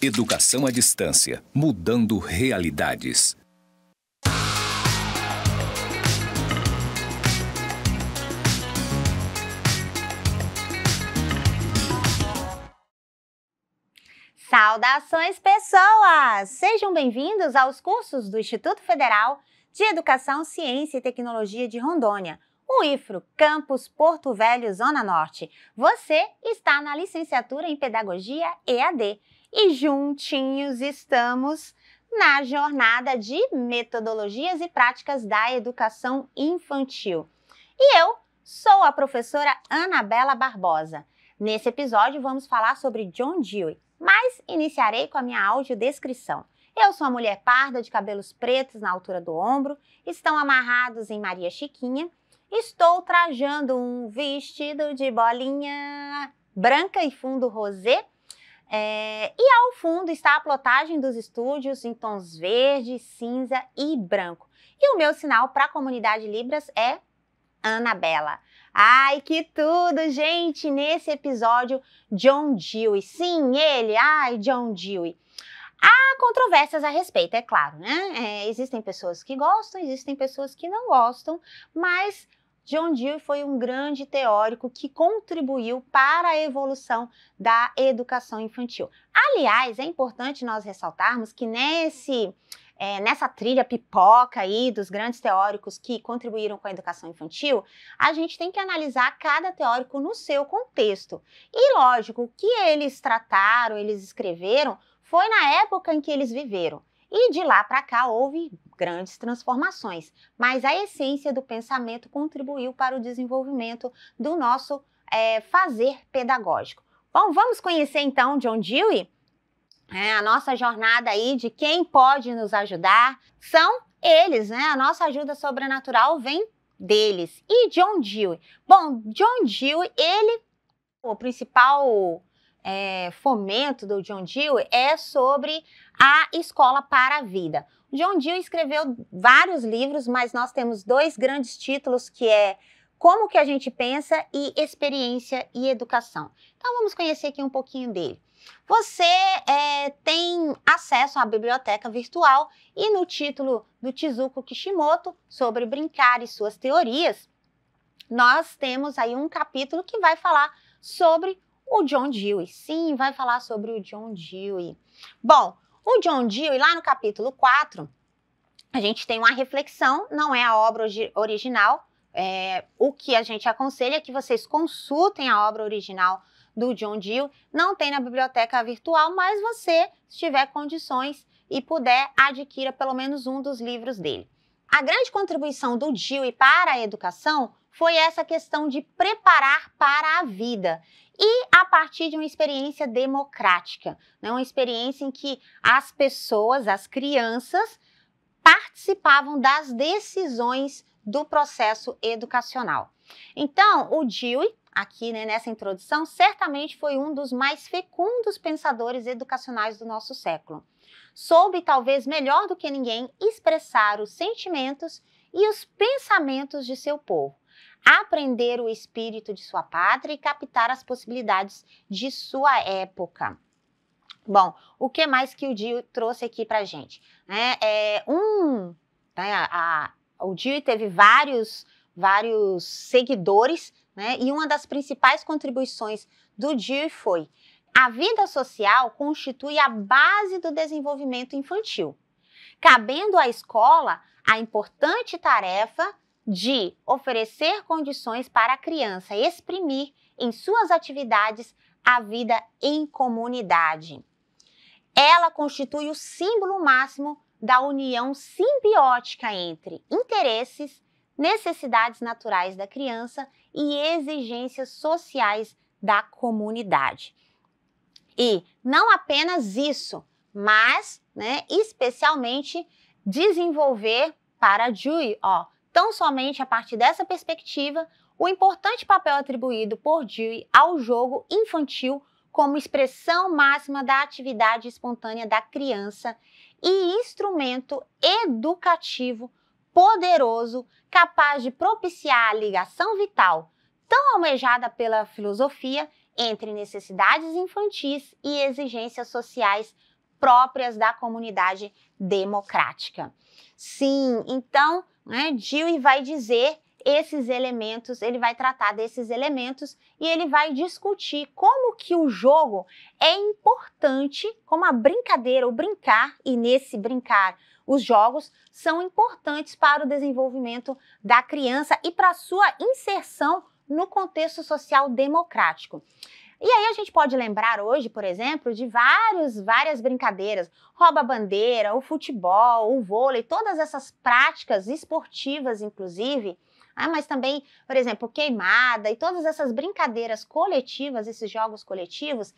Educação à distância, mudando realidades. Saudações, pessoas! Sejam bem-vindos aos cursos do Instituto Federal de Educação, Ciência e Tecnologia de Rondônia, o IFRO, Campus Porto Velho, Zona Norte. Você está na licenciatura em Pedagogia EAD e juntinhos estamos na jornada de metodologias e práticas da educação infantil. E eu sou a professora Anabela Barbosa. Nesse episódio vamos falar sobre John Dewey, mas iniciarei com a minha audiodescrição. Eu sou uma mulher parda de cabelos pretos na altura do ombro, estão amarrados em Maria Chiquinha, estou trajando um vestido de bolinha branca e fundo rosé, e ao fundo está a plotagem dos estúdios em tons verde, cinza e branco. E o meu sinal para a comunidade Libras é Anabela. Ai, que tudo, gente! Nesse episódio, John Dewey. Sim, ele! Ai, John Dewey. Há controvérsias a respeito, é claro, né? Existem pessoas que gostam, existem pessoas que não gostam, mas John Dewey foi um grande teórico que contribuiu para a evolução da educação infantil. Aliás, é importante nós ressaltarmos que nessa trilha pipoca aí dos grandes teóricos que contribuíram com a educação infantil, a gente tem que analisar cada teórico no seu contexto. E lógico, o que eles trataram, eles escreveram, foi na época em que eles viveram. E de lá para cá houve grandes transformações, mas a essência do pensamento contribuiu para o desenvolvimento do nosso fazer pedagógico. Bom, vamos conhecer então John Dewey? A nossa jornada aí de quem pode nos ajudar são eles, né? A nossa ajuda sobrenatural vem deles. E John Dewey? Bom, John Dewey, o principal fomento do John Dewey é sobre a escola para a vida. John Dewey escreveu vários livros, mas nós temos dois grandes títulos que é Como que a gente pensa e Experiência e Educação. Então vamos conhecer aqui um pouquinho dele. Você tem acesso à biblioteca virtual e no título do Tezuko Kishimoto, sobre brincar e suas teorias, nós temos aí um capítulo que vai falar sobre o John Dewey. Sim, vai falar sobre o John Dewey. Bom, o John Dewey, lá no capítulo 4, a gente tem uma reflexão, não é a obra original, o que a gente aconselha é que vocês consultem a obra original do John Dewey, não tem na biblioteca virtual, mas você, se tiver condições e puder, adquira pelo menos um dos livros dele. A grande contribuição do Dewey para a educação foi essa questão de preparar para a vida e a partir de uma experiência democrática, né? Uma experiência em que as pessoas, as crianças, participavam das decisões do processo educacional. Então, o Dewey, aqui, né, nessa introdução, certamente foi um dos mais fecundos pensadores educacionais do nosso século. Soube, talvez melhor do que ninguém, expressar os sentimentos e os pensamentos de seu povo, aprender o espírito de sua pátria e captar as possibilidades de sua época. Bom, o que mais que o Dewey trouxe aqui pra gente? O Dewey teve vários seguidores, né? E uma das principais contribuições do Dewey foi: a vida social constitui a base do desenvolvimento infantil, cabendo à escola a importante tarefa de oferecer condições para a criança exprimir em suas atividades a vida em comunidade. Ela constitui o símbolo máximo da união simbiótica entre interesses, necessidades naturais da criança e exigências sociais da comunidade. E não apenas isso, mas, especialmente desenvolver para Dewey, tão somente a partir dessa perspectiva, o importante papel atribuído por Dewey ao jogo infantil como expressão máxima da atividade espontânea da criança e instrumento educativo poderoso, capaz de propiciar a ligação vital, tão almejada pela filosofia, entre necessidades infantis e exigências sociais próprias da comunidade democrática. Sim, então, Dewey vai dizer esses elementos, ele vai tratar desses elementos e ele vai discutir como que o jogo é importante, como a brincadeira, o brincar, e nesse brincar os jogos são importantes para o desenvolvimento da criança e para a sua inserção no contexto social democrático. E aí a gente pode lembrar hoje, por exemplo, de várias brincadeiras, rouba-bandeira, o futebol, o vôlei, todas essas práticas esportivas, inclusive, mas também, por exemplo, queimada e todas essas brincadeiras coletivas, esses jogos coletivos,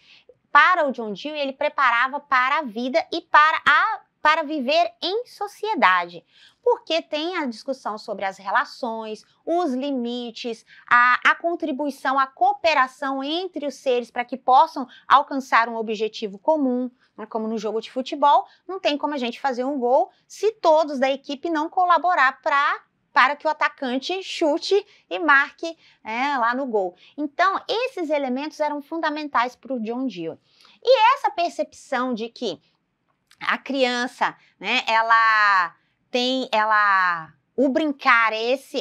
para o John Dewey, ele preparava para a vida e para viver em sociedade, porque tem a discussão sobre as relações, os limites, a contribuição, a cooperação entre os seres para que possam alcançar um objetivo comum, como no jogo de futebol, não tem como a gente fazer um gol se todos da equipe não colaborar para que o atacante chute e marque lá no gol. Então, esses elementos eram fundamentais para o John Dewey. E essa percepção de que a criança, o brincar,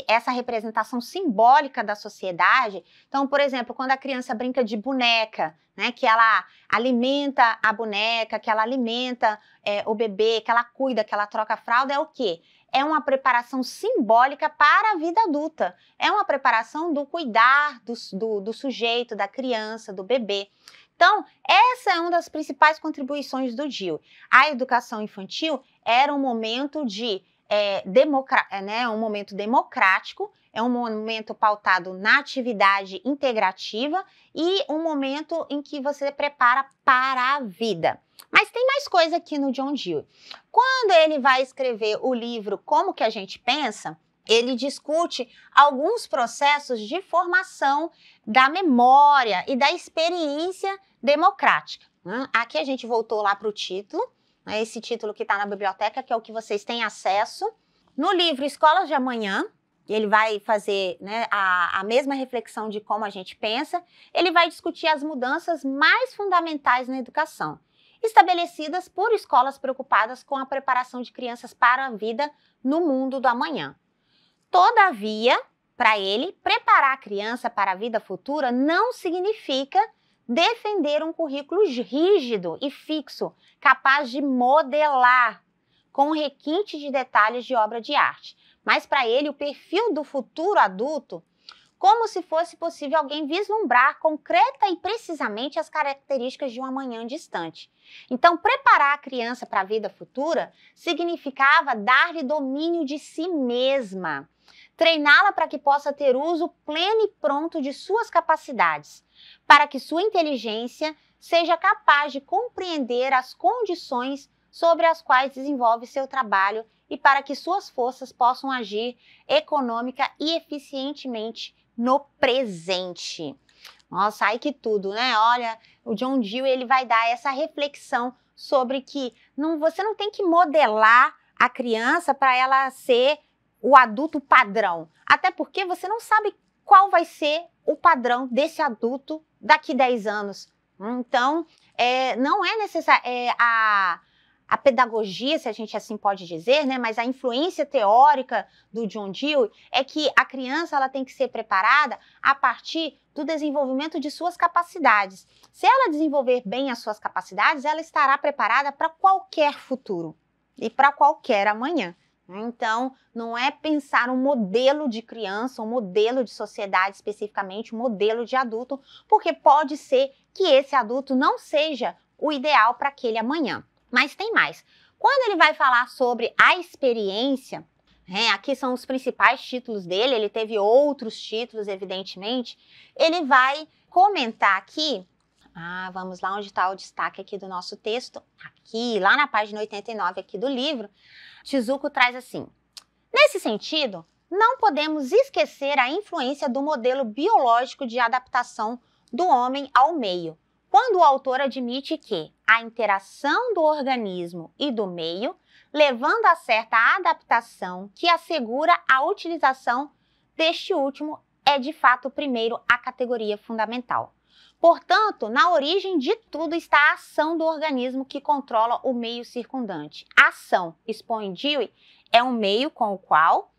essa representação simbólica da sociedade. Então, por exemplo, quando a criança brinca de boneca, que ela alimenta a boneca, que ela alimenta o bebê, que ela cuida, que ela troca a fralda, é o quê? É uma preparação simbólica para a vida adulta. É uma preparação do cuidar do sujeito, da criança, do bebê. Então, essa é uma das principais contribuições do Dewey. A educação infantil era um momento um momento democrático, é um momento pautado na atividade integrativa e um momento em que você prepara para a vida. Mas tem mais coisa aqui no John Dewey. Quando ele vai escrever o livro Como que a gente pensa, ele discute alguns processos de formação da memória e da experiência democrática. Aqui a gente voltou lá para o título, esse título que está na biblioteca, que é o que vocês têm acesso. No livro Escolas de Amanhã, ele vai fazer a mesma reflexão de como a gente pensa, ele vai discutir as mudanças mais fundamentais na educação, estabelecidas por escolas preocupadas com a preparação de crianças para a vida no mundo do amanhã. Todavia, para ele, preparar a criança para a vida futura não significa defender um currículo rígido e fixo, capaz de modelar com requinte de detalhes de obra de arte. Mas para ele, o perfil do futuro adulto, como se fosse possível alguém vislumbrar concreta e precisamente as características de um amanhã distante. Então, preparar a criança para a vida futura significava dar-lhe domínio de si mesma, treiná-la para que possa ter uso pleno e pronto de suas capacidades, para que sua inteligência seja capaz de compreender as condições sobre as quais desenvolve seu trabalho e para que suas forças possam agir econômica e eficientemente no presente. Nossa, ai que tudo, né? Olha, o John Dewey, ele vai dar essa reflexão sobre que você não tem que modelar a criança para ela ser o adulto padrão. Até porque você não sabe qual vai ser o padrão desse adulto daqui 10 anos. Então, não é necessário... A pedagogia, se a gente assim pode dizer, mas a influência teórica do John Dewey é que a criança ela tem que ser preparada a partir do desenvolvimento de suas capacidades. Se ela desenvolver bem as suas capacidades, ela estará preparada para qualquer futuro e para qualquer amanhã. Então, não é pensar um modelo de criança, um modelo de sociedade especificamente, um modelo de adulto, porque pode ser que esse adulto não seja o ideal para aquele amanhã. Mas tem mais. Quando ele vai falar sobre a experiência, aqui são os principais títulos dele, ele teve outros títulos, evidentemente, ele vai comentar aqui, vamos lá onde está o destaque aqui do nosso texto, aqui, lá na página 89 aqui do livro, Shizuko traz assim: nesse sentido, não podemos esquecer a influência do modelo biológico de adaptação do homem ao meio, quando o autor admite que a interação do organismo e do meio, levando a certa adaptação que assegura a utilização deste último, é de fato primeiro a categoria fundamental. Portanto, na origem de tudo está a ação do organismo que controla o meio circundante. A ação, expõe Dewey, é um meio com o qual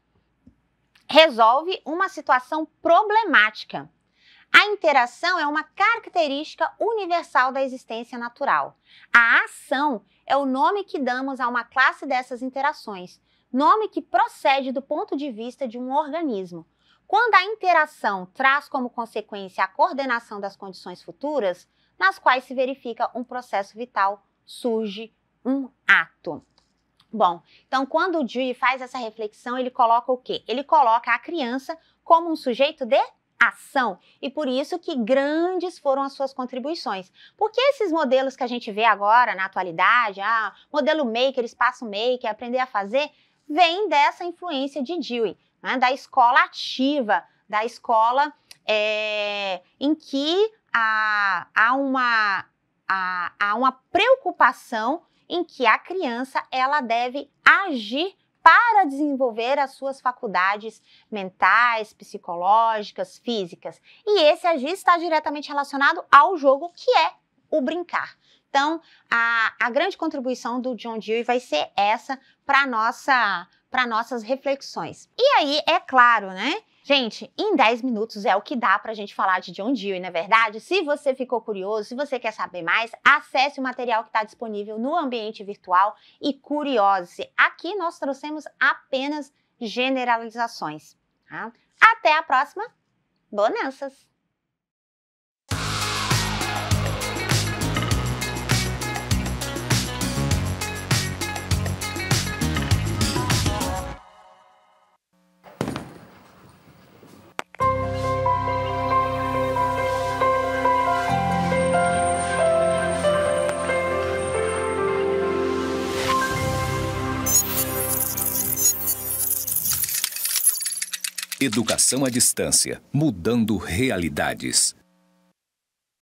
resolve uma situação problemática. A interação é uma característica universal da existência natural. A ação é o nome que damos a uma classe dessas interações, nome que procede do ponto de vista de um organismo. Quando a interação traz como consequência a coordenação das condições futuras, nas quais se verifica um processo vital, surge um ato. Bom, então quando o Dewey faz essa reflexão, ele coloca o quê? Ele coloca a criança como um sujeito de ação, e por isso que grandes foram as suas contribuições. Porque esses modelos que a gente vê agora na atualidade, modelo maker, espaço maker, aprender a fazer, vem dessa influência de Dewey, né, da escola ativa, da escola em que há uma preocupação em que a criança ela deve agir para desenvolver as suas faculdades mentais, psicológicas, físicas. E esse agir está diretamente relacionado ao jogo, que é o brincar. Então, a grande contribuição do John Dewey vai ser essa para nossas reflexões. E aí, é claro, né? Gente, em 10 minutos é o que dá pra gente falar de John Dewey, não é verdade? Se você ficou curioso, se você quer saber mais, acesse o material que está disponível no ambiente virtual e curiose-se. Aqui nós trouxemos apenas generalizações. Tá? Até a próxima. Bonanças! Educação à distância, mudando realidades.